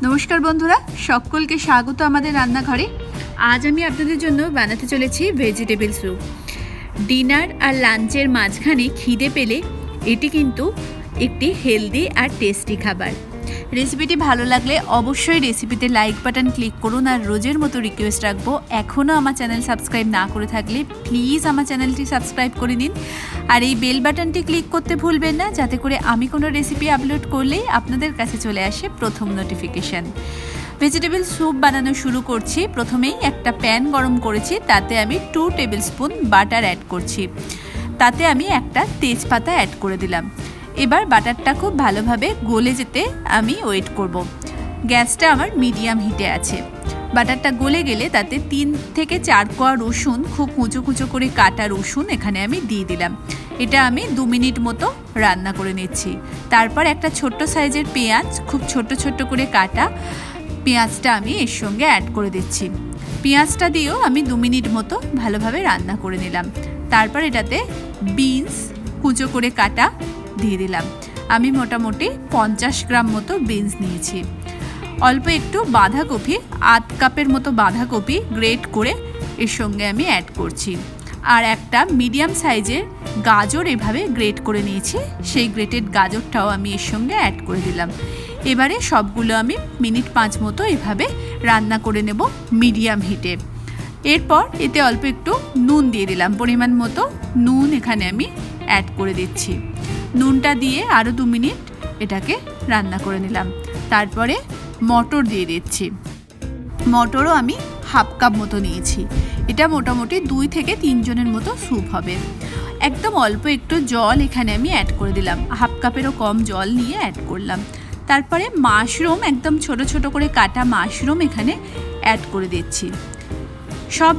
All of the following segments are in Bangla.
নমস্কার বন্ধুরা, সকলকে স্বাগত আমাদের রান্নাঘরে। আজ আমি আপনাদের জন্য বানাতে চলেছি ভেজিটেবল স্যুপ। ডিনার আর লাঞ্চের মাঝখানে খিদে পেলে এটি কিন্তু একটি হেলদি আর টেস্টি খাবার। রেসিপিটি ভালো লাগলে অবশ্যই রেসিপিতে লাইক বাটন ক্লিক করুন। আর রোজের মতো রিকোয়েস্ট রাখবো, এখনও আমার চ্যানেল সাবস্ক্রাইব না করে থাকলে প্লিজ আমার চ্যানেলটি সাবস্ক্রাইব করে নিন। আর এই বেল বাটনটি ক্লিক করতে ভুলবেন না, যাতে করে আমি কোনো রেসিপি আপলোড করলেই আপনাদের কাছে চলে আসে প্রথম নোটিফিকেশান। ভেজিটেবল স্যুপ বানানো শুরু করছি। প্রথমেই একটা প্যান গরম করেছি, তাতে আমি 2 টেবিল স্পুন বাটার অ্যাড করছি। তাতে আমি একটা তেজপাতা অ্যাড করে দিলাম। এবার বাটারটা খুব ভালোভাবে গলে যেতে আমি ওয়েট করব। গ্যাসটা আমার মিডিয়াম হিটে আছে। বাটারটা গলে গেলে তাতে 3 থেকে 4 কোয়া রসুন, খুব কুচো কুচো করে কাটা রসুন এখানে আমি দিয়ে দিলাম। এটা আমি 2 মিনিট মতো রান্না করে নিচ্ছি। তারপর একটা ছোট্ট সাইজের পেঁয়াজ, খুব ছোট্ট ছোট্ট করে কাটা পেঁয়াজটা আমি এর সঙ্গে অ্যাড করে দিচ্ছি। পেঁয়াজটা দিয়েও আমি 2 মিনিট মতো ভালোভাবে রান্না করে নিলাম। তারপর এটাতে বিনস কুচো করে কাটা দিয়ে দিলাম। আমি মোটামুটি 50 গ্রাম মতো বিনস নিয়েছি। অল্প একটু বাঁধাকপি, 1/2 কাপের মতো বাঁধাকপি গ্রেট করে এর সঙ্গে আমি অ্যাড করছি। আর একটা মিডিয়াম সাইজের গাজর এভাবে গ্রেট করে নিয়েছি, সেই গ্রেটেড গাজরটাও আমি এর সঙ্গে অ্যাড করে দিলাম। এবারে সবগুলো আমি মিনিট 5 মতো এভাবে রান্না করে নেব মিডিয়াম হিটে। এরপর এতে অল্প একটু নুন দিয়ে দিলাম, পরিমাণ মতো নুন এখানে আমি অ্যাড করে দিচ্ছি। নুনটা দিয়ে আরও 2 মিনিট এটাকে রান্না করে নিলাম। তারপরে মটর দিয়ে দিচ্ছি। মটরও আমি 1/2 কাপ মতো নিয়েছি। এটা মোটামুটি 2 থেকে 3 জনের মতো স্যুপ হবে। একদম অল্প একটু জল এখানে আমি অ্যাড করে দিলাম, 1/2 কাপেরও কম জল নিয়ে অ্যাড করলাম। তারপরে মাশরুম, একদম ছোট ছোট করে কাটা মাশরুম এখানে অ্যাড করে দিচ্ছি। সব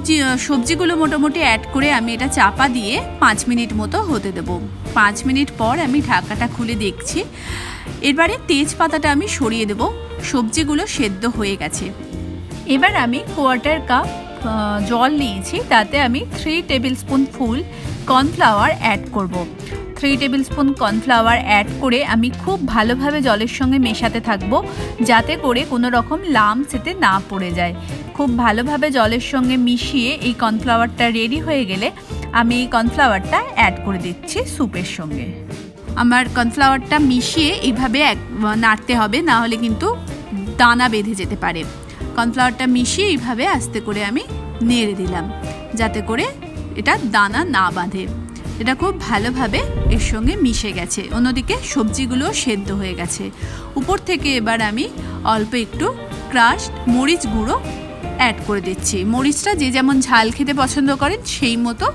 সবজিগুলো মোটামুটি অ্যাড করে আমি এটা চাপা দিয়ে 5 মিনিট মতো হতে দেবো। 5 মিনিট পর আমি ঢাকাটা খুলে দেখছি। এবারে তেজপাতাটা আমি সরিয়ে দেবো। সবজিগুলো সেদ্ধ হয়ে গেছে। এবার আমি 1/4 কাপ জল নিয়েছি, তাতে আমি 3 টেবিল স্পুন ফুল কর্নফ্লাওয়ার অ্যাড করব। 3 টেবিল স্পুন কর্নফ্লাওয়ার অ্যাড করে আমি খুব ভালোভাবে জলের সঙ্গে মেশাতে থাকবো, যাতে করে কোনো রকম লাম্পস এতে না পড়ে যায়। খুব ভালোভাবে জলের সঙ্গে মিশিয়ে এই কর্নফ্লাওয়ারটা রেডি হয়ে গেলে আমি এই কর্নফ্লাওয়ারটা অ্যাড করে দিচ্ছি স্যুপের সঙ্গে। আমার কর্নফ্লাওয়ারটা মিশিয়ে এইভাবে নাড়তে হবে, না হলে কিন্তু দানা বেঁধে যেতে পারে। কর্নফ্লাওয়ারটা মিশিয়ে এইভাবে আস্তে করে আমি নেড়ে দিলাম, যাতে করে এটা দানা না বাঁধে। এটা খুব ভালোভাবে এর সঙ্গে মিশে গেছে। অন্যদিকে সবজিগুলো সেদ্ধ হয়ে গেছে। উপর থেকে এবার আমি অল্প একটু ক্রাশড মরিচ গুঁড়ো অ্যাড করে দিচ্ছি। মরিচটা যে যেমন ঝাল খেতে পছন্দ করেন সেই মতো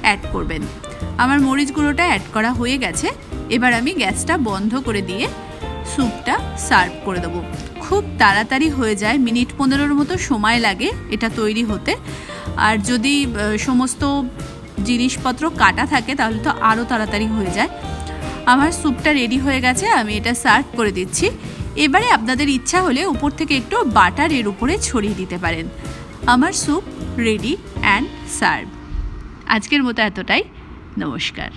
অ্যাড করবেন। আমার মরিচ গুঁড়োটা অ্যাড করা হয়ে গেছে। এবার আমি গ্যাসটা বন্ধ করে দিয়ে স্যুপটা সার্ভ করে দেবো। খুব তাড়াতাড়ি হয়ে যায়, মিনিট 15 মতো সময় লাগে এটা তৈরি হতে। আর যদি সমস্ত জিনিসপত্র কাটা থাকে তাহলে তো আরও তাড়াতাড়ি হয়ে যায়। আমার স্যুপটা রেডি হয়ে গেছে, আমি এটা সার্ভ করে দিচ্ছি। এবারে আপনাদের ইচ্ছা হলে উপর থেকে একটু বাটার এর উপরে ছড়িয়ে দিতে পারেন। আমার স্যুপ রেডি অ্যান্ড সার্ভ। আজকের মতো এতটাই। নমস্কার।